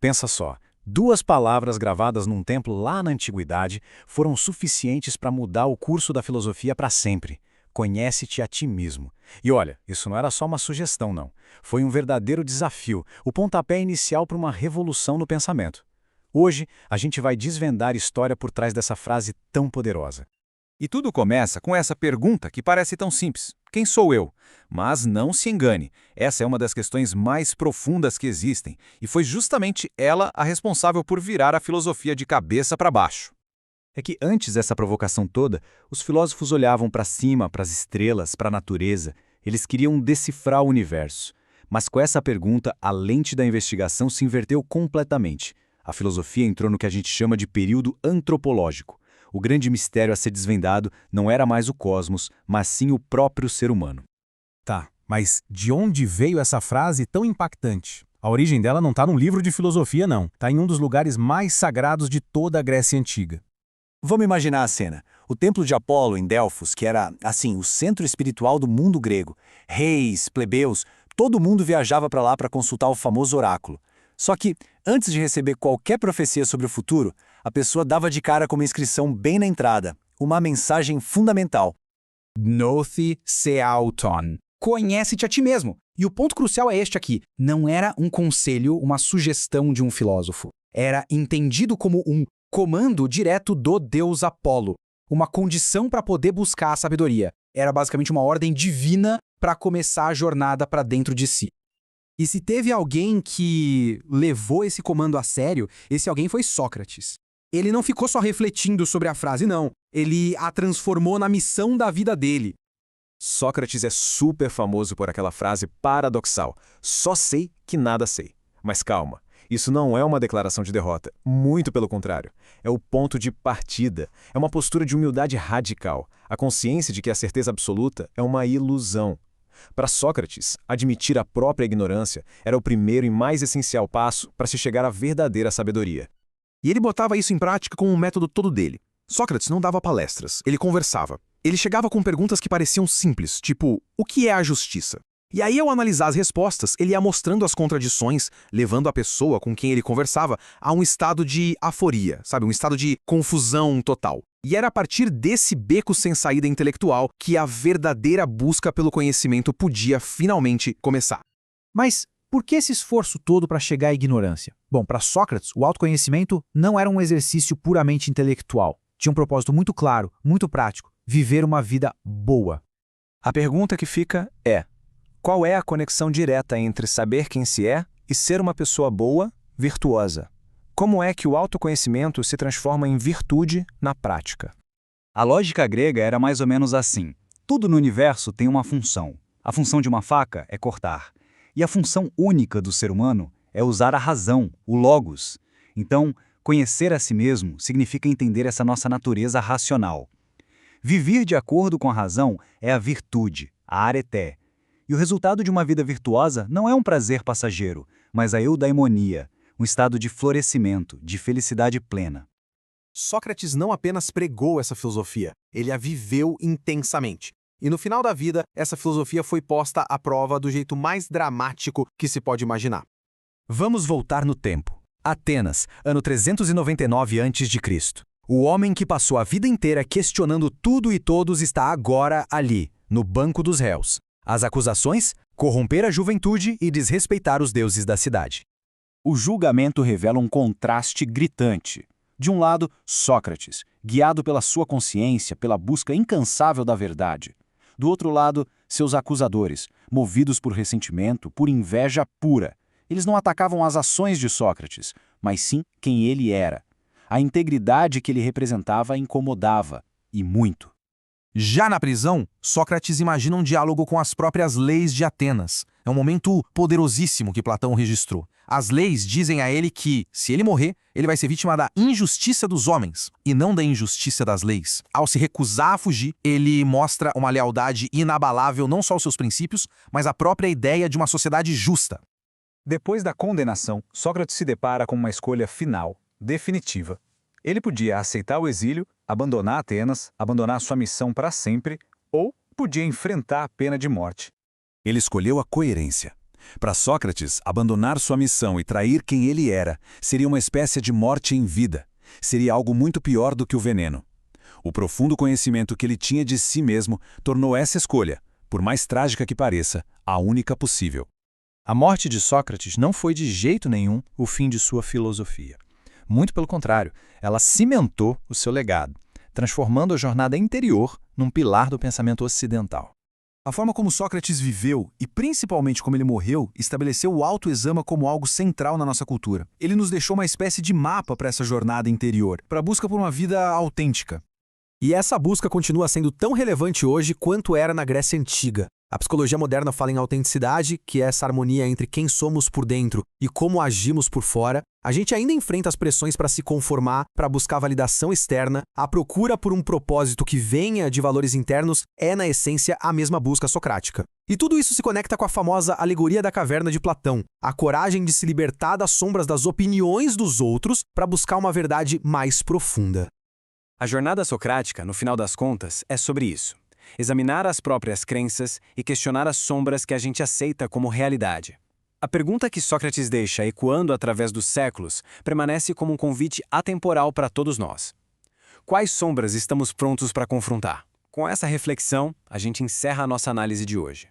Pensa só, duas palavras gravadas num templo lá na antiguidade foram suficientes para mudar o curso da filosofia para sempre. Conhece-te a ti mesmo. E olha, isso não era só uma sugestão, não. Foi um verdadeiro desafio, o pontapé inicial para uma revolução no pensamento. Hoje, a gente vai desvendar a história por trás dessa frase tão poderosa. E tudo começa com essa pergunta que parece tão simples: quem sou eu? Mas não se engane, essa é uma das questões mais profundas que existem, e foi justamente ela a responsável por virar a filosofia de cabeça para baixo. É que antes dessa provocação toda, os filósofos olhavam para cima, para as estrelas, para a natureza. Eles queriam decifrar o universo. Mas com essa pergunta, a lente da investigação se inverteu completamente. A filosofia entrou no que a gente chama de período antropológico. O grande mistério a ser desvendado não era mais o cosmos, mas sim o próprio ser humano. Tá, mas de onde veio essa frase tão impactante? A origem dela não está num livro de filosofia, não. Está em um dos lugares mais sagrados de toda a Grécia Antiga. Vamos imaginar a cena. O templo de Apolo, em Delfos, que era, assim, o centro espiritual do mundo grego. Reis, plebeus, todo mundo viajava para lá para consultar o famoso oráculo. Só que, antes de receber qualquer profecia sobre o futuro, a pessoa dava de cara com uma inscrição bem na entrada, uma mensagem fundamental. Gnothi se auton. Conhece-te a ti mesmo. E o ponto crucial é este aqui. Não era um conselho, uma sugestão de um filósofo. Era entendido como um comando direto do deus Apolo. Uma condição para poder buscar a sabedoria. Era basicamente uma ordem divina para começar a jornada para dentro de si. E se teve alguém que levou esse comando a sério, esse alguém foi Sócrates. Ele não ficou só refletindo sobre a frase, não. Ele a transformou na missão da vida dele. Sócrates é super famoso por aquela frase paradoxal: só sei que nada sei. Mas calma, isso não é uma declaração de derrota, muito pelo contrário. É o ponto de partida, é uma postura de humildade radical, a consciência de que a certeza absoluta é uma ilusão. Para Sócrates, admitir a própria ignorância era o primeiro e mais essencial passo para se chegar à verdadeira sabedoria. E ele botava isso em prática com um método todo dele. Sócrates não dava palestras, ele conversava. Ele chegava com perguntas que pareciam simples, tipo, o que é a justiça? E aí, ao analisar as respostas, ele ia mostrando as contradições, levando a pessoa com quem ele conversava a um estado de aforia, sabe? Um estado de confusão total. E era a partir desse beco sem saída intelectual que a verdadeira busca pelo conhecimento podia finalmente começar. Mas por que esse esforço todo para chegar à ignorância? Bom, para Sócrates, o autoconhecimento não era um exercício puramente intelectual. Tinha um propósito muito claro, muito prático: viver uma vida boa. A pergunta que fica é: qual é a conexão direta entre saber quem se é e ser uma pessoa boa, virtuosa? Como é que o autoconhecimento se transforma em virtude na prática? A lógica grega era mais ou menos assim. Tudo no universo tem uma função. A função de uma faca é cortar. E a função única do ser humano é usar a razão, o logos. Então, conhecer a si mesmo significa entender essa nossa natureza racional. Viver de acordo com a razão é a virtude, a areté. E o resultado de uma vida virtuosa não é um prazer passageiro, mas a eudaimonia, um estado de florescimento, de felicidade plena. Sócrates não apenas pregou essa filosofia, ele a viveu intensamente. E no final da vida, essa filosofia foi posta à prova do jeito mais dramático que se pode imaginar. Vamos voltar no tempo. Atenas, ano 399 a.C. O homem que passou a vida inteira questionando tudo e todos está agora ali, no banco dos réus. As acusações? Corromper a juventude e desrespeitar os deuses da cidade. O julgamento revela um contraste gritante. De um lado, Sócrates, guiado pela sua consciência, pela busca incansável da verdade. Do outro lado, seus acusadores, movidos por ressentimento, por inveja pura. Eles não atacavam as ações de Sócrates, mas sim quem ele era. A integridade que ele representava incomodava, e muito. Já na prisão, Sócrates imagina um diálogo com as próprias leis de Atenas. É um momento poderosíssimo que Platão registrou. As leis dizem a ele que, se ele morrer, ele vai ser vítima da injustiça dos homens, e não da injustiça das leis. Ao se recusar a fugir, ele mostra uma lealdade inabalável não só aos seus princípios, mas à própria ideia de uma sociedade justa. Depois da condenação, Sócrates se depara com uma escolha final, definitiva. Ele podia aceitar o exílio, abandonar Atenas, abandonar sua missão para sempre, ou podia enfrentar a pena de morte. Ele escolheu a coerência. Para Sócrates, abandonar sua missão e trair quem ele era seria uma espécie de morte em vida. Seria algo muito pior do que o veneno. O profundo conhecimento que ele tinha de si mesmo tornou essa escolha, por mais trágica que pareça, a única possível. A morte de Sócrates não foi de jeito nenhum o fim de sua filosofia. Muito pelo contrário, ela cimentou o seu legado, transformando a jornada interior num pilar do pensamento ocidental. A forma como Sócrates viveu, e principalmente como ele morreu, estabeleceu o autoexame como algo central na nossa cultura. Ele nos deixou uma espécie de mapa para essa jornada interior, para a busca por uma vida autêntica. E essa busca continua sendo tão relevante hoje quanto era na Grécia Antiga. A psicologia moderna fala em autenticidade, que é essa harmonia entre quem somos por dentro e como agimos por fora. A gente ainda enfrenta as pressões para se conformar, para buscar validação externa. A procura por um propósito que venha de valores internos é, na essência, a mesma busca socrática. E tudo isso se conecta com a famosa alegoria da caverna de Platão, a coragem de se libertar das sombras das opiniões dos outros para buscar uma verdade mais profunda. A jornada socrática, no final das contas, é sobre isso. Examinar as próprias crenças e questionar as sombras que a gente aceita como realidade. A pergunta que Sócrates deixa ecoando através dos séculos permanece como um convite atemporal para todos nós. Quais sombras estamos prontos para confrontar? Com essa reflexão, a gente encerra a nossa análise de hoje.